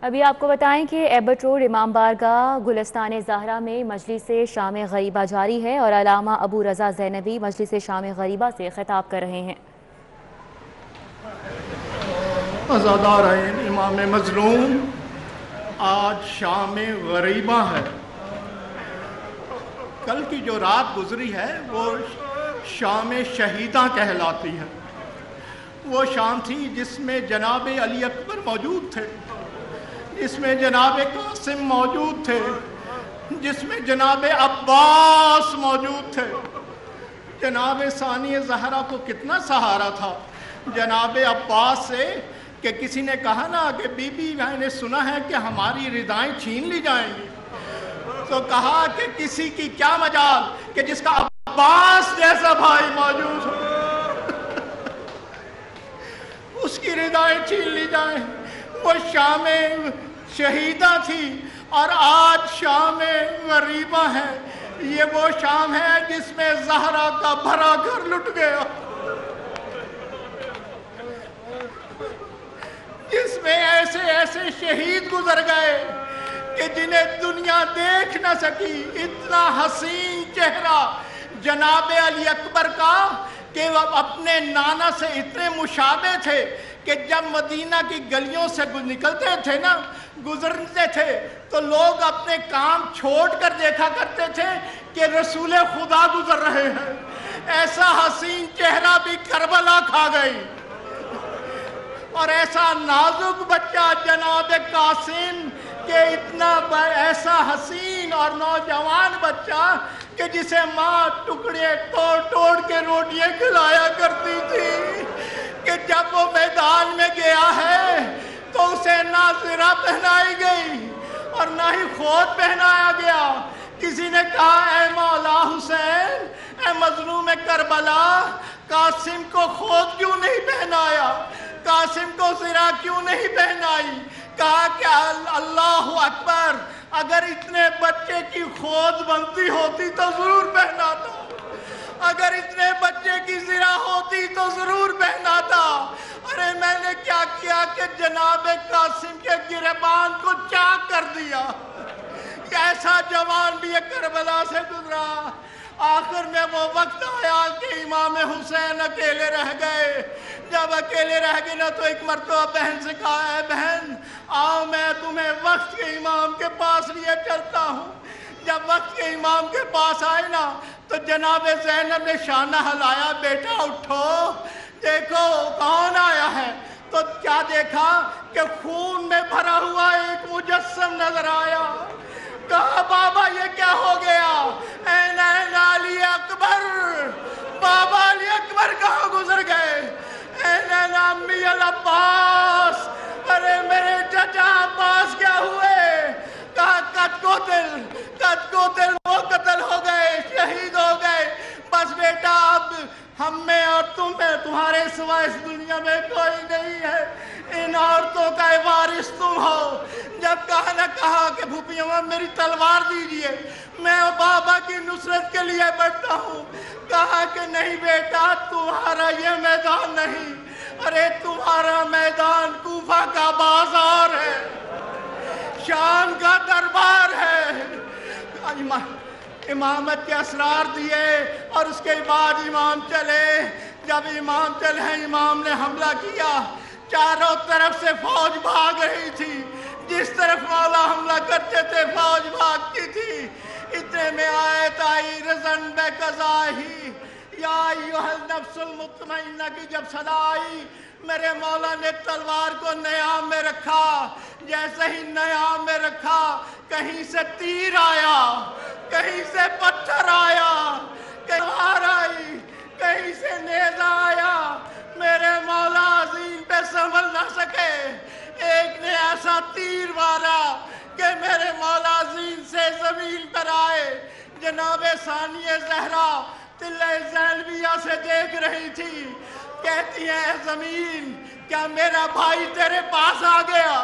ابھی آپ کو بتائیں کہ ایبٹ روڈ امام بارگاہ گلستان زہرا میں مجلس شام غریبہ جاری ہے اور علامہ ابو رضا زینبی مجلس شام غریبہ سے خطاب کر رہے ہیں۔ عزادارین امام مظلوم، آج شام غریبہ ہے۔ کل کی جو رات گزری ہے وہ شام شہیداں کہلاتی ہے۔ وہ شام تھی جس میں جناب علی اکبر موجود تھے، جس میں جناب قاسم موجود تھے، جس میں جناب عباس موجود تھے۔ جناب ثانی زہرا کو کتنا سہارا تھا جناب عباس سے کہ کسی نے کہا نا کہ بی بی میں نے سنا ہے کہ ہماری ردائیں چھین لی جائیں گی، تو کہا کہ کسی کی کیا مجال کہ جس کا عباس جیسا بھائی موجود ہو اس کی ردائیں چھین لی جائیں۔ وہ شام شہیدہ تھی اور آج شام غریبہ ہے۔ یہ وہ شام ہے جس میں زہرا کا بھرا گھر لٹ گیا، جس میں ایسے ایسے شہید گزر گئے کہ جنہیں دنیا دیکھ نہ سکی۔ اتنا حسین چہرہ جناب علی اکبر کا کہ وہ اپنے نانا سے اتنے مشابہ تھے کہ جب مدینہ کی گلیوں سے نکلتے تھے نا، گزرتے تھے تو لوگ اپنے کام چھوڑ کر دیکھا کرتے تھے کہ رسول خدا گزر رہے ہیں۔ ایسا حسین چہرہ بھی کربلا کھا گئی، اور ایسا نازک بچہ جناب قاسم کہ اتنا ایسا حسین اور نوجوان بچہ کہ جسے ماں ٹکڑے توڑ توڑ کے روٹیاں کھلایا کرتی تھی، کہ جب وہ میدان میں گیا ہے تو اسے نہ زرہ پہنائی گئی اور نہ ہی خود پہنایا گیا۔ کسی نے کہا اے مولا حسین، اے مظلوم کربلا، قاسم کو خود کیوں نہیں پہنایا؟ قاسم کو زرہ کیوں نہیں پہنائی؟ کہا کہ اللہ اکبر، اگر اتنے بچے کی خود بنتی ہوتی تو ضرور پہناتا، اگر اتنے بچے کی زرہ ہوتی تو ضرور پہناتا۔ ارے میں نے کیا کیا کہ جناب قاسم کے گریبان کو چاک کر دیا۔ ایسا جوان بھی یہ کربلا سے گزرا۔ آخر میں وہ وقت آیا کہ امام حسین اکیلے رہ گئے۔ جب اکیلے رہ گئے نا تو ایک مرتبہ بہن سے کہا اے بہن آؤ میں تمہیں وقت کے امام کے پاس لیے چلتا ہوں۔ جب وقت کے امام کے پاس آئے نا تو جناب زینب نے شانہ ہلایا، بیٹا اٹھو دیکھو کون آیا ہے۔ تو کیا دیکھا کہ خون میں بھرا ہوا ایک مجسم نظر آیا۔ کہا بابا یہ کیا ہو گیا؟ این علی اکبر، بابا علی اکبر کہاں گزر گئے؟ این امی العباس، ارے میرے چچا عباس کیا ہوئے؟ کہا قد قتل وہ قتل ہو گئے، شہید ہو گئے۔ بس بیٹا اب ہم میں اور تم میں تمہارے سوا اس دنیا میں کوئی نہیں ہے، ان عورتوں کا وارث تم ہو۔ جب کہا نہ کہا کہ پھوپھیاں میری تلوار دیجئے، میں بابا کی نصرت کے لیے بڑھتا ہوں۔ کہا کہ نہیں بیٹا تمہارا یہ میدان نہیں، ارے تمہارا میدان کوفہ کا بازار ہے، شام کا دربار ہے۔ امامت کے اسرار دیے اور اس کے بعد امام چلے۔ جب امام چلے امام نے حملہ کیا، چاروں طرف سے فوج بھاگ رہی تھی، جس طرف مولا حملہ کرتے تھے فوج بھاگتی تھی۔ اتنے میں آیت آئی رضن بے قضاہی یا ایھا النفس المطمئنہ کی جب صدا آئی، میرے مولا نے تلوار کو نیام میں رکھا۔ جیسے ہی نیام میں رکھا کہیں سے تیر آیا، کہیں سے پتھر آیا، کہیں تلوار آئی، کہیں سے نیزہ آیا۔ میرے مولا عظیم پہ سنبھل نہ سکے، ایک نے ایسا تیر مارا کہ میرے مولا عظیم سے زمین پر آئے۔ جناب ثانی زہرا تلہ زینبیہ سے دیکھ رہی تھی، کہتی ہے اے زمین کیا میرا بھائی تیرے پاس آ گیا؟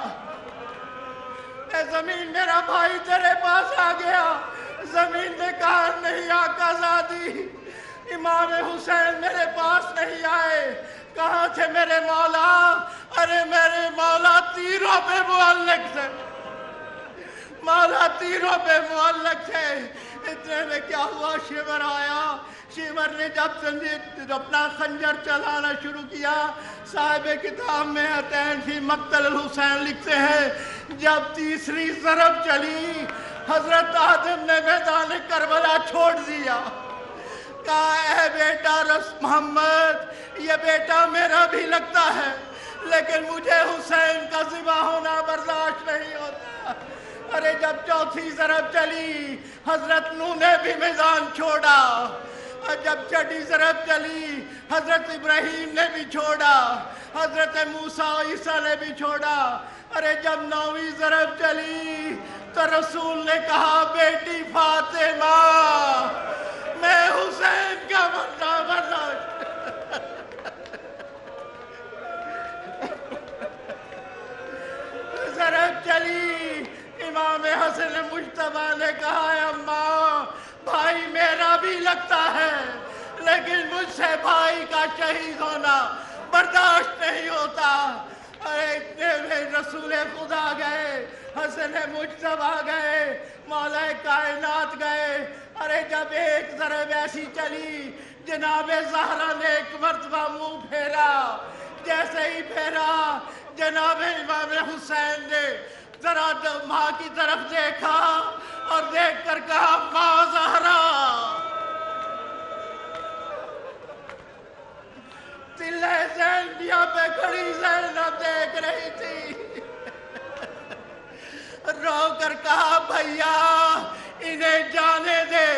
اے زمین میرا بھائی تیرے پاس آ گیا؟ زمین نے کہا نہیں آقا زادی، امام حسین میرے پاس نہیں آئے۔ کہاں تھے میرے مولا؟ ارے میرے مولا تیروں پہ معلق تھے، تیروں پہ معلق تھے. اتنے میں کیا ہوا؟ شیور آیا. شیور نے جب اپنا خنجر چلانا شروع کیا، صاحب کتاب میں عطین فی مقتل الحسین لکھتے ہیں جب تیسری ضرب چلی حضرت آدم نے میدان کربلا چھوڑ دیا. کہا اے بیٹا محمد، یہ بیٹا میرا بھی لگتا ہے لیکن مجھے حسین کا ذبح ہونا برداشت نہیں ہوتا. ارے جب چوتھی ضرب چلی حضرت نوح نے بھی میدان چھوڑا، اور جب چھٹی ضرب چلی حضرت ابراہیم نے بھی چھوڑا، حضرت موسیٰ عیسیٰ نے بھی چھوڑا. ارے جب نویں ضرب چلی تو رسول نے کہا بیٹی فاطمہ میں حسین کا مرنا برداشت. ضرب چلی، امام حسن مجتبیٰ نے کہا اماں بھائی میرا بھی لگتا ہے لیکن مجھ سے بھائی کا شہید ہونا برداشت نہیں ہوتا. ارے اتنے میں رسول خدا گئے، حسن مجتبیٰ گئے، مولا کائنات گئے. ارے جب ایک ضرب ایسی چلی جناب زہرا نے ایک مرتبہ منہ پھیرا، جیسے ہی پھیرا جناب امام حسین نے ذرا ماں کی طرف دیکھا اور دیکھ کر کہا ماں زہرا. تلے زینبیہ پہ کھڑی زینب دیکھ رہی تھی، رو کر کہا بھیا انہیں جانے دے.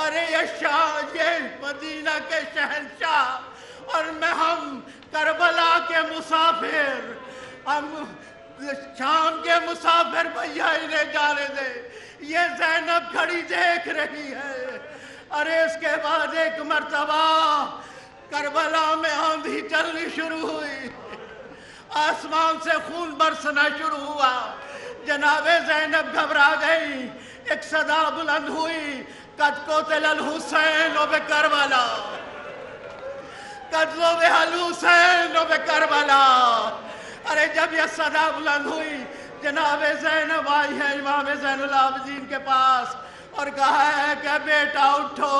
ارے یہ مدینہ کے شہنشاہ اور ہم کربلا کے مسافر، ہم شام کے مسافر، بھیا انہیں جانے دے. یہ زینب کھڑی دیکھ رہی ہے. ارے اس کے بعد ایک مرتبہ کربلا میں آندھی چلنی شروع ہوئی، آسمان سے خون برسنا شروع ہوا. جناب زینب گھبرا گئی، ایک صدا بلند ہوئی قد قتل الحسین بکربلا، قد ذبح الحسین بکربلا. ارے جب یہ صدا بلند ہوئی جناب زینب آئی ہے امام زین العابدین کے پاس اور کہا ہے کہ بیٹا اٹھو،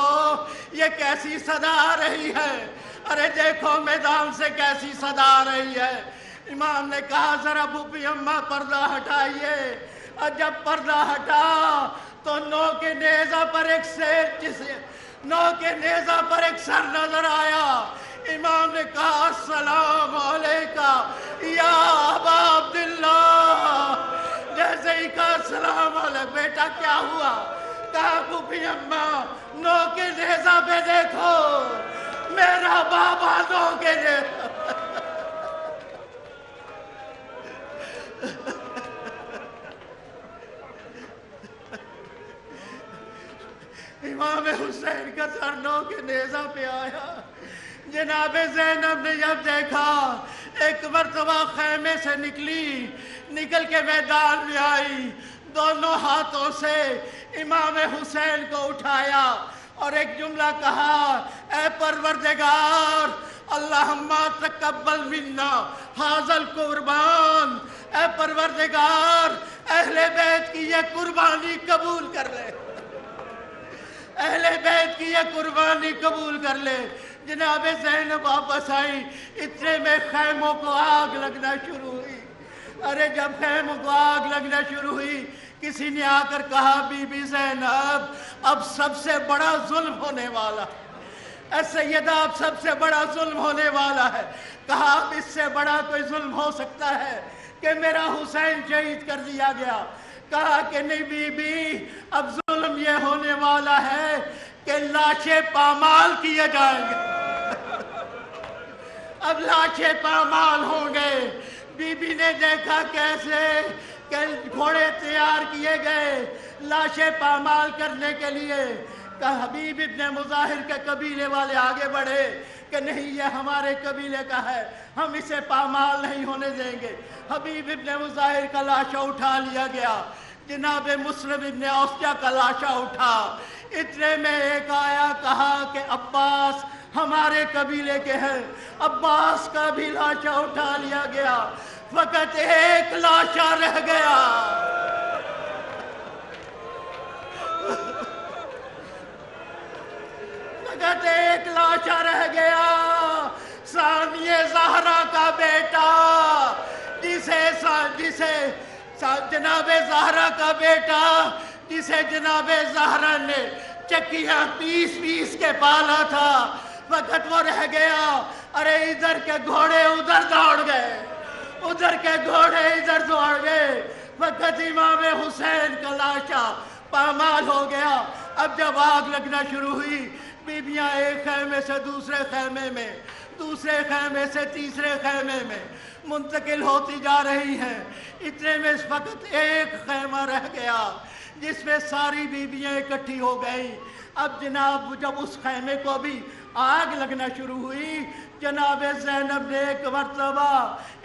یہ کیسی صدا آ رہی ہے؟ ارے دیکھو میدان سے کیسی صدا آ رہی ہے. امام نے کہا ذرا پھوپھی اماں پردہ ہٹائیے. اور جب پردہ ہٹا تو نو کے نیزہ پر ایک سر نظر آیا. امام نے کہا السلام علیکہ یا ابا عبداللہ. جیسے ہی کہا السلام علیکہ، بیٹا کیا ہوا؟ کہا پھوپھی اماں نو کے نیزہ پہ دیکھو، میرا بابا نو کے نیزہ. امام حسین کا سر نو کے نیزہ پہ آیا. جناب زینب نے جب دیکھا ایک مرتبہ خیمے سے نکل کے میدان میں آئی، دونوں ہاتھوں سے امام حسین کو اٹھایا اور ایک جملہ کہا اے پروردگار اللہم تقبل منا ھذا القربان. اے پروردگار اہل بیت کی یہ قربانی قبول کر لے، اہل بیت کی یہ قربانی قبول کر لے. جناب زینب واپس آئی، اتنے میں خیموں کو آگ لگنا شروع ہوئی. ارے جب خیموں کو آگ لگنا شروع ہوئی کسی نے آ کر کہا بی بی زینب اب سب سے بڑا ظلم ہونے والا، اے سیدہ اب سب سے بڑا ظلم ہونے والا ہے. کہا اب اس سے بڑا کوئی ظلم ہو سکتا ہے کہ میرا حسین شہید کر دیا گیا؟ کہا کہ نہیں بی بی، اب ظلم یہ ہونے والا ہے کہ لاشیں پامال کیے جائیں گے. اب لاشیں پامال ہوں گے. بی بی نے دیکھا کیسے کہ گھوڑے تیار کیے گئے لاشیں پامال کرنے کے لیے. کہ حبیب ابن مظاہر کے قبیلے والے آگے بڑھے کہ نہیں یہ ہمارے قبیلے کا ہے، ہم اسے پامال نہیں ہونے دیں گے. حبیب ابن مظاہر کا لاشا اٹھا لیا گیا. جناب مسلم ابن اوسجہ کا لاشا اٹھا. اتنے میں ایک آیا کہا کہ عباس ہمارے قبیلے کے ہیں. عباس کا بھی لاشا اٹھا لیا گیا. فقط ایک لاشا رہ گیا. جناب زہرا کا بیٹا جسے جناب زہرا نے چکیاں پیس پیس کے پالا تھا، وقت وہ رہ گیا، ارے ادھر کے گھوڑے ادھر دوڑ گئے، ادھر کے گھوڑے ادھر دوڑ گئے، وقت امام حسین کا لاشا پامال ہو گیا۔ اب جب آگ لگنا شروع ہوئی، بیبیاں ایک خیمے سے دوسرے خیمے میں، دوسرے خیمے سے تیسرے خیمے میں منتقل ہوتی جا رہی ہیں۔ اتنے میں اس وقت ایک خیمہ رہ گیا جس میں ساری بیبیاں اکٹھی ہو گئیں۔ اب جناب جب اس خیمے کو بھی آگ لگنا شروع ہوئی، جناب زینب نے ایک مرتبہ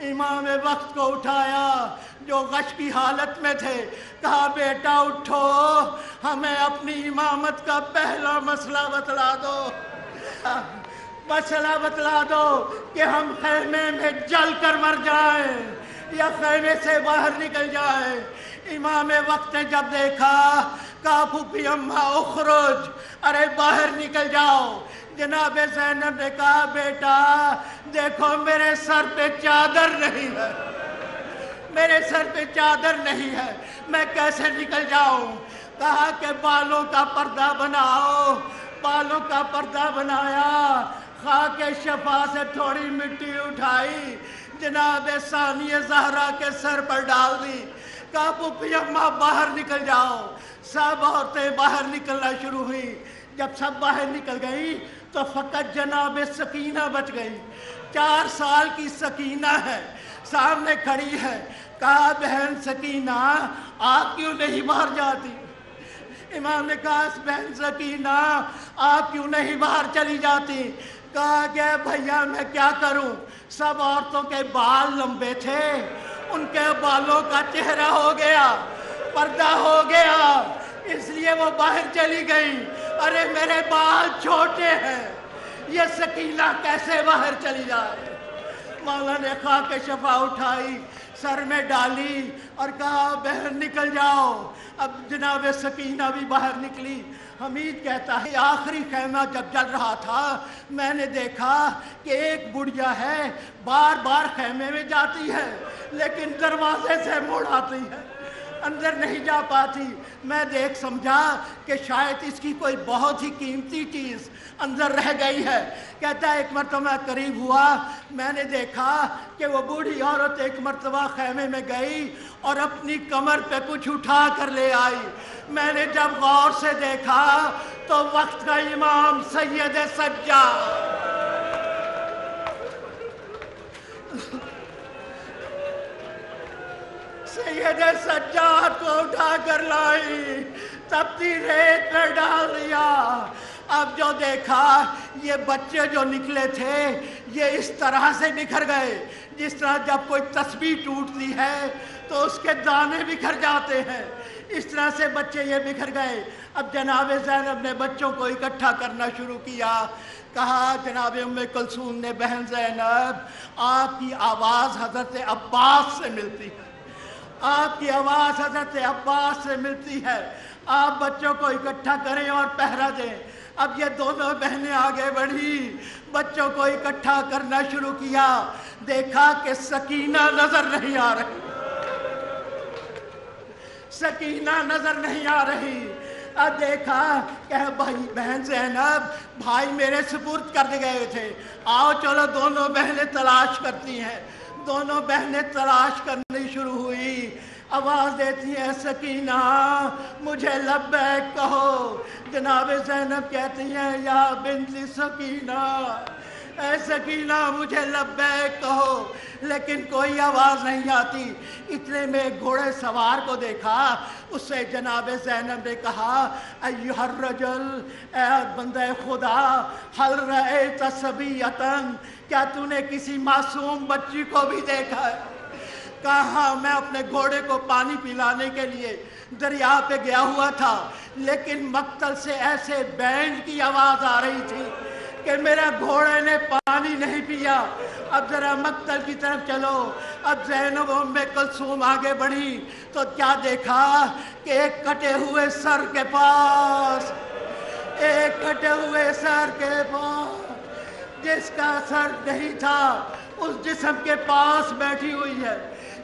امام وقت کو اٹھایا جو غش کی حالت میں تھے، کہا بیٹا اٹھو، ہمیں اپنی امامت کا پہلا مسئلہ بتلا دو، مسئلہ بتلا دو کہ ہم خیمے میں جل کر مر جائیں یا خیمے سے باہر نکل جائیں۔ امام وقت نے جب دیکھا، کہا پھوپھی اماں اخرج، ارے باہر نکل جاؤ۔ جناب زینب نے کہا بیٹا دیکھو میرے سر پہ چادر نہیں ہے، میرے سر پہ چادر نہیں ہے، میں کیسے نکل جاؤں؟ کہا کہ بالوں کا پردہ بناؤ، بالوں کا پردہ بنایا، خاک شفا سے تھوڑی مٹی اٹھائی، جناب ثانیہ زہرا کے سر پر ڈال دی، کہا پھوپھی اماں باہر نکل جاؤ۔ سب عورتیں باہر نکلنا شروع ہوئی۔ جب سب باہر نکل گئی تو فقط جناب سکینہ بچ گئی۔ 4 سال کی سکینہ ہے، سامنے کھڑی ہے۔ کہا بہن سکینہ آپ کیوں نہیں باہر جاتی؟ امام نے کہا بہن سکینہ آپ کیوں نہیں باہر چلی جاتی؟ کہا کہ بھیا میں کیا کروں، سب عورتوں کے بال لمبے تھے، ان کے بالوں کا چہرہ ہو گیا، پردہ ہو گیا، اس لیے وہ باہر چلی گئی۔ ارے میرے بال چھوٹے ہیں، یہ سکینہ کیسے باہر چلی جائے؟ مولا نے خاک شفا اٹھائی، سر میں ڈالی اور کہا بہن نکل جاؤ۔ اب جناب سکینہ بھی باہر نکلی۔ حمید کہتا ہے آخری خیمہ جب جل رہا تھا میں نے دیکھا کہ ایک بڑھیا ہے، بار بار خیمے میں جاتی ہے لیکن دروازے سے مڑ آتی ہے، اندر نہیں جا پاتی۔ میں دیکھ سمجھا کہ شاید اس کی کوئی بہت ہی قیمتی چیز اندر رہ گئی ہے۔ کہتا ہے ایک مرتبہ قریب ہوا، میں نے دیکھا کہ وہ بوڑھی عورت ایک مرتبہ خیمے میں گئی اور اپنی کمر پہ کچھ اٹھا کر لے آئی۔ میں نے جب غور سے دیکھا تو وقت کا امام سید سجاد سید سجاد کو اٹھا کر لائی، تپتی ریت میں ڈال دیا۔ اب جو دیکھا یہ بچے جو نکلے تھے یہ اس طرح سے بکھر گئے جس طرح جب کوئی تسبیح ٹوٹتی ہے تو اس کے دانے بکھر جاتے ہیں، اس طرح سے بچے یہ بکھر گئے۔ اب جناب زینب نے بچوں کو اکٹھا کرنا شروع کیا۔ کہا جناب ام کلثوم نے بہن زینب آپ کی آواز حضرت عباس سے ملتی ہے، آپ کی آواز حضرت عباس سے ملتی ہے، آپ بچوں کو اکٹھا کریں اور پہرا دیں۔ اب یہ دونوں بہنیں آگے بڑھی، بچوں کو اکٹھا کرنا شروع کیا۔ دیکھا کہ سکینہ نظر نہیں آ رہی، سکینہ نظر نہیں آ رہی۔ اب دیکھا کہ بھائی بہن زینب بھائی میرے سپرد کر گئے تھے، آؤ چلو دونوں بہنیں تلاش کرتی ہیں۔ دونوں بہنیں تلاش کرنی شروع ہوئی، آواز دیتی ہیں سکینہ مجھے لبیک کہو۔ جناب زینب کہتی ہیں یا بنت سکینہ، اے سکینہ مجھے لبیک کہو، لیکن کوئی آواز نہیں آتی۔ اتنے میں گھوڑے سوار کو دیکھا، اس سے جناب زینب نے کہا ایھا الرجل، اے بندہ خدا، حل رأیت صبیۃ، کیا تو نے کسی معصوم بچی کو بھی دیکھا ہے؟ کہا میں اپنے گھوڑے کو پانی پلانے کے لیے دریا پہ گیا ہوا تھا، لیکن مقتل سے ایسے بینج کی آواز آ رہی تھی کہ میرا گھوڑے نے پانی نہیں پیا۔ اب ذرا مقتل کی طرف چلو۔ اب زینب ام کلثوم آگے بڑھی تو کیا دیکھا کہ ایک کٹے ہوئے سر کے پاس، ایک کٹے ہوئے سر کے پاس جس کا سر نہیں تھا اس جسم کے پاس بیٹھی ہوئی ہے۔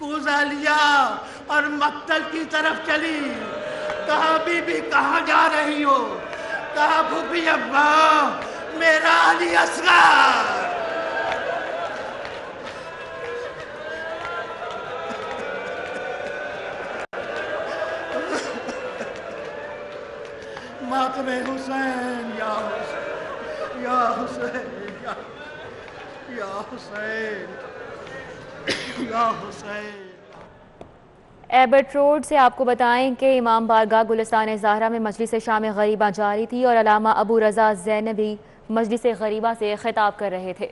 کوزہ لیا اور مقتل کی طرف چلی. کہا بی بی کہاں جا رہی ہو؟ کہا پھوپھی ابا میرا علی اصغر. ماتم حسین یا حسین یا حسین یا حسین یا حسین. ایبٹ روڈ سے آپ کو بتائیں کہ امام بارگاہ گلستان زہرا میں مجلس شام غریبہ جاری تھی اور علامہ ابو رضا زینبی مجلس غریبہ سے خطاب کر رہے تھے.